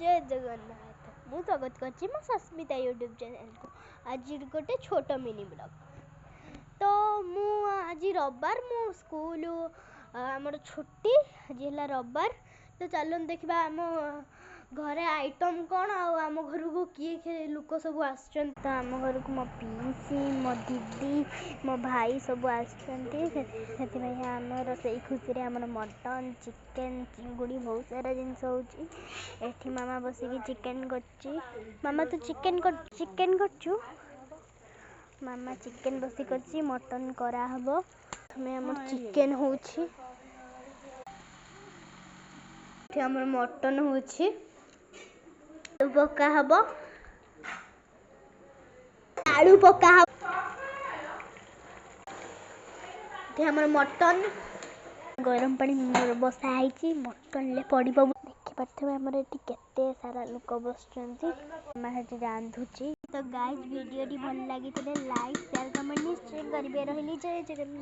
जय जगन्नाथ मु स्वागत करछि मो सस्मिता यूट्यूब चैनल को आज गोटे छोट मिनी ब्लॉग। तो मु आज रविवार मु स्कूल आमर छुट्टी आज है रविवार। तो चलो देखा आम घरे आइटम कौन आम घर को किए लोक सब आम घर को मो पीसी मो दीदी मो भाई सब आमर से खुशी आम मटन चिकेन चिंगुड़ी बहुत सारा जिनस हो मामा बसिकी चिकेन कर मामा तो चिकेन करचु मामा चिकेन बसी कर मटन करा हबो हमें आम चिकेन होछि हमर मटन होछि पका हबो आलू पका हबो हमर मटन गरम पानी बसा है मटन ले पड़ो देखी पारे आमर ये केते सारा लोक बसुँच रांधुची। तो गाइस वीडियो भल लगी लाइक शेयर कमेंट निश्चय करेंगे। रही जय जगन्नाथ।